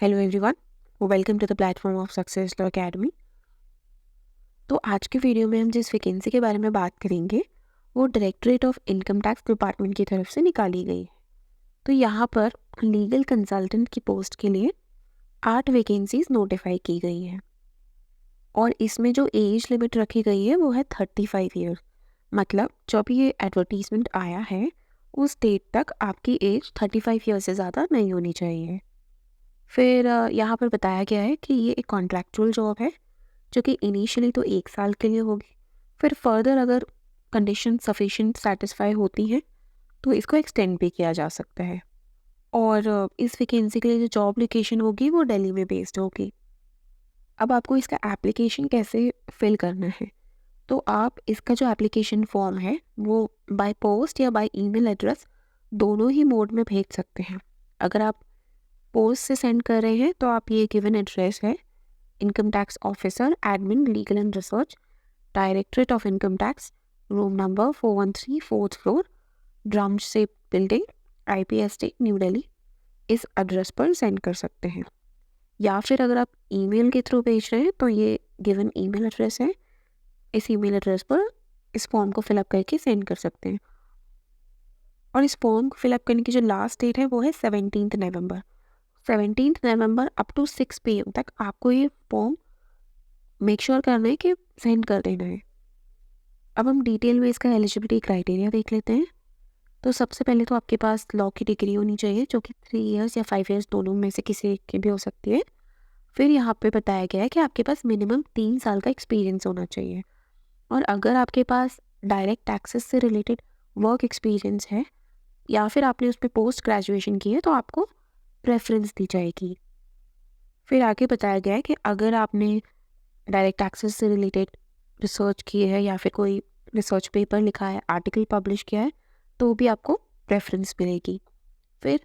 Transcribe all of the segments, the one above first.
Hello everyone, welcome to the platform of Success Law Academy. तो आज के video में हम जिस वैकेंसी के बारे में बात करेंगे वो directorate of income tax department की तरफ से निकाली गई है। तो यहाँ पर लीगल कंसल्टेंट की पोस्ट के लिए 8 वैकेंसीज नोटिफाई की गई हैं और इसमें जो एज लिमिट रखी गई है वो है 35 ईयर। मतलब जब ये एडवर्टीजमेंट आया है उस डेट तक आपकी एज 35 ईयर से ज़्यादा नहीं होनी चाहिए। फिर यहाँ पर बताया गया है कि ये एक कॉन्ट्रैक्चुअल जॉब है जो कि इनिशियली तो 1 साल के लिए होगी, फिर फर्दर अगर कंडीशन सफिशिएंट सेटिस्फाई होती हैं तो इसको एक्सटेंड भी किया जा सकता है। और इस वैकेंसी के लिए जो जॉब लोकेशन होगी वो दिल्ली में बेस्ड होगी। अब आपको इसका एप्लीकेशन कैसे फिल करना है, तो आप इसका जो एप्लीकेशन फॉर्म है वो बाय पोस्ट या बाय ईमेल एड्रेस दोनों ही मोड में भेज सकते हैं। अगर आप पोस्ट से सेंड कर रहे हैं तो आप ये गिवन एड्रेस है income tax officer admin legal and research directorate of income tax room number 413 fourth floor drum shape building IPST new Delhi, इस एड्रेस पर सेंड कर सकते हैं। या फिर अगर आप ईमेल के थ्रू भेज रहे हैं तो ये गिवन ईमेल एड्रेस है, इस ईमेल एड्रेस पर इस फॉर्म को फिलअप करके सेंड कर सकते हैं। और इस फॉर्म को फिलअप करने की जो लास्ट डेट है वो है 17 नवंबर। 17 नवंबर अप टू 6 PM तक आपको ये फॉर्म मेक श्योर करना है कि सेंड कर देना है। अब हम डिटेल में इसका एलिजिबिलिटी क्राइटेरिया देख लेते हैं। तो सबसे पहले तो आपके पास लॉ की डिग्री होनी चाहिए जो कि 3 इयर्स या 5 इयर्स दोनों में से किसी एक की भी हो सकती है। फिर यहाँ पे बताया गया है कि आपके पास मिनिमम 3 साल का एक्सपीरियंस होना चाहिए। और अगर आपके पास डायरेक्ट टैक्सेस से रिलेटेड वर्क एक्सपीरियंस है या फिर आपने उस पर पोस्ट ग्रेजुएशन की है तो आपको प्रेफरेंस दी जाएगी। फिर आगे बताया गया है कि अगर आपने डायरेक्ट टैक्सेस से रिलेटेड रिसर्च की है या फिर कोई रिसर्च पेपर लिखा है, आर्टिकल पब्लिश किया है, तो भी आपको प्रेफरेंस मिलेगी। फिर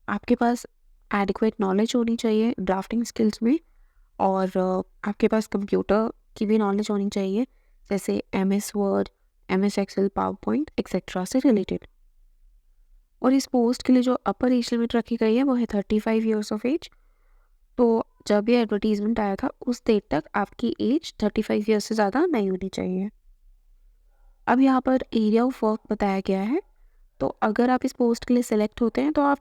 आपके पास एडिक्वेट नॉलेज होनी चाहिए ड्राफ्टिंग स्किल्स में, और आपके पास कंप्यूटर की भी नॉलेज होनी चाहिए जैसे MS Word, MS Excel, PowerPoint etcetera से रिलेटेड। और इस पोस्ट के लिए जो अपर एज लिमिट रखी गई है वो है 35 ईयर्स ऑफ एज। तो जब ये एडवर्टीजमेंट आया था उस डेट तक आपकी एज 35 ईयर्स से ज़्यादा नहीं होनी चाहिए। अब यहाँ पर एरिया ऑफ वर्क बताया गया है। तो अगर आप इस पोस्ट के लिए सेलेक्ट होते हैं तो आप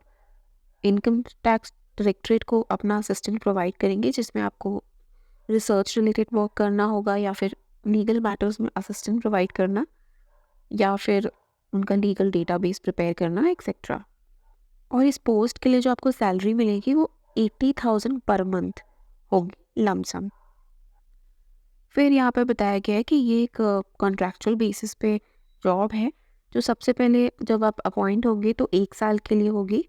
इनकम टैक्स डायरेक्टरेट को अपना असिस्टेंट प्रोवाइड करेंगे जिसमें आपको रिसर्च रिलेटेड वर्क करना होगा या फिर लीगल मैटर्स में असिस्टेंट प्रोवाइड करना या फिर उनका लीगल डेटाबेस प्रिपेयर करना एक्सेट्रा। और इस पोस्ट के लिए जो आपको सैलरी मिलेगी वो 80,000 पर मंथ होगी लमसम। फिर यहाँ पर बताया गया है कि ये एक कॉन्ट्रैक्चुअल बेसिस पे जॉब है जो सबसे पहले जब आप अपॉइंट होंगे तो 1 साल के लिए होगी।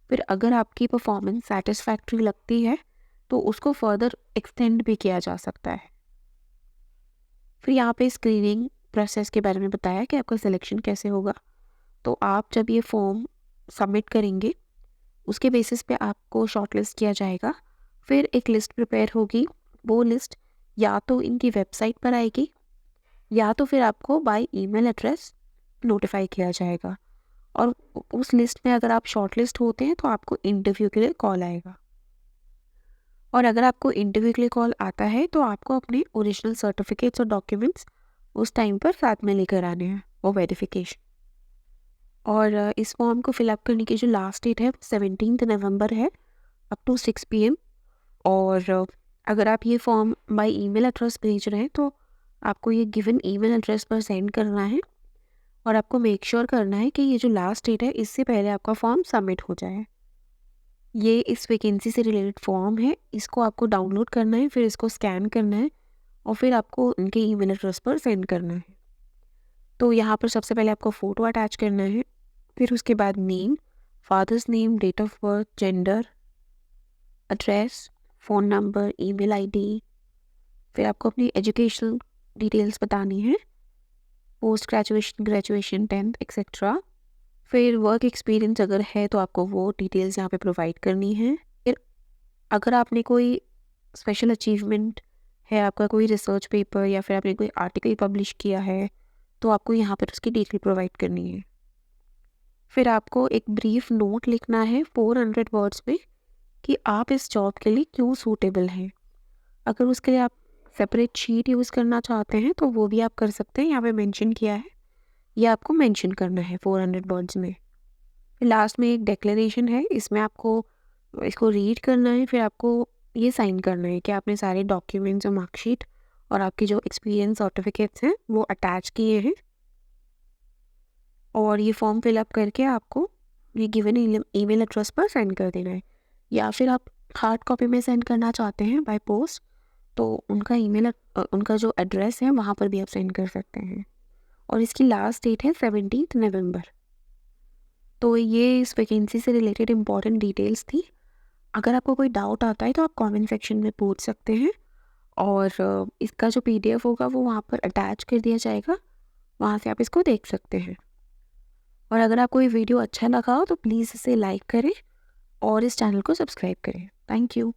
फिर अगर आपकी परफॉर्मेंस सेटिस्फैक्ट्री लगती है तो उसको फर्दर एक्सटेंड भी किया जा सकता है। फिर यहाँ पे स्क्रीनिंग प्रोसेस के बारे में बताया कि आपका सिलेक्शन कैसे होगा। तो आप जब ये फॉर्म सबमिट करेंगे उसके बेसिस पे आपको शॉर्टलिस्ट किया जाएगा। फिर एक लिस्ट प्रिपेयर होगी, वो लिस्ट या तो इनकी वेबसाइट पर आएगी या तो फिर आपको बाय ईमेल एड्रेस नोटिफाई किया जाएगा। और उस लिस्ट में अगर आप शॉर्टलिस्ट होते हैं तो आपको इंटरव्यू के लिए कॉल आएगा। और अगर आपको इंटरव्यू के लिए कॉल आता है तो आपको अपने ओरिजिनल सर्टिफिकेट्स और डॉक्यूमेंट्स उस टाइम पर साथ में लेकर आने हैं, वो वेरिफिकेशन। और इस फॉर्म को फिलअप करने की जो लास्ट डेट है 17 नवंबर है अप टू 6 PM। और अगर आप ये फॉर्म बाय ईमेल एड्रेस भेज रहे हैं तो आपको ये गिवन ईमेल एड्रेस पर सेंड करना है और आपको मेक श्योर करना है कि ये जो लास्ट डेट है इससे पहले आपका फॉर्म सबमिट हो जाए। ये इस वैकेंसी से रिलेटेड फॉर्म है, इसको आपको डाउनलोड करना है, फिर इसको स्कैन करना है और फिर आपको उनके ईमेल एड्रेस पर सेंड करना है। तो यहाँ पर सबसे पहले आपको फ़ोटो अटैच करना है, फिर उसके बाद name, father's name, date of birth, gender, address, phone number, email ID। फिर आपको अपनी एजुकेशनल डिटेल्स बतानी है, post graduation, graduation, 10th etcetera. फिर वर्क एक्सपीरियंस अगर है तो आपको वो डिटेल्स यहाँ पे प्रोवाइड करनी है। फिर अगर आपने कोई स्पेशल अचीवमेंट है, आपका कोई रिसर्च पेपर या फिर आपने कोई आर्टिकल पब्लिश किया है तो आपको यहाँ पर उसकी डिटेल प्रोवाइड करनी है। फिर आपको एक ब्रीफ नोट लिखना है 400 वर्ड्स में कि आप इस जॉब के लिए क्यों सूटेबल हैं। अगर उसके लिए आप सेपरेट शीट यूज़ करना चाहते हैं तो वो भी आप कर सकते हैं, यहाँ पे मेंशन किया है, ये आपको मेंशन करना है 400 वर्ड्स में। फिर लास्ट में एक डिक्लेरेशन है, इसमें आपको इसको रीड करना है, फिर आपको ये साइन करना है कि आपने सारे डॉक्यूमेंट्स और मार्कशीट और आपके जो एक्सपीरियंस सर्टिफिकेट्स हैं वो अटैच किए हैं। और ये फॉर्म फिलअप करके आपको ये गिवन ईमेल एड्रेस पर सेंड कर देना है, या फिर आप हार्ड कॉपी में सेंड करना चाहते हैं बाय पोस्ट तो उनका उनका जो एड्रेस है वहाँ पर भी आप सेंड कर सकते हैं। और इसकी लास्ट डेट है 17 नवंबर। तो ये इस वैकेंसी से रिलेटेड इम्पॉर्टेंट डिटेल्स थी। अगर आपको कोई डाउट आता है तो आप कमेंट सेक्शन में पूछ सकते हैं, और इसका जो PDF होगा वो वहाँ पर अटैच कर दिया जाएगा, वहाँ से आप इसको देख सकते हैं। और अगर आपको ये वीडियो अच्छा लगा हो तो प्लीज़ इसे लाइक करें और इस चैनल को सब्सक्राइब करें। Thank you.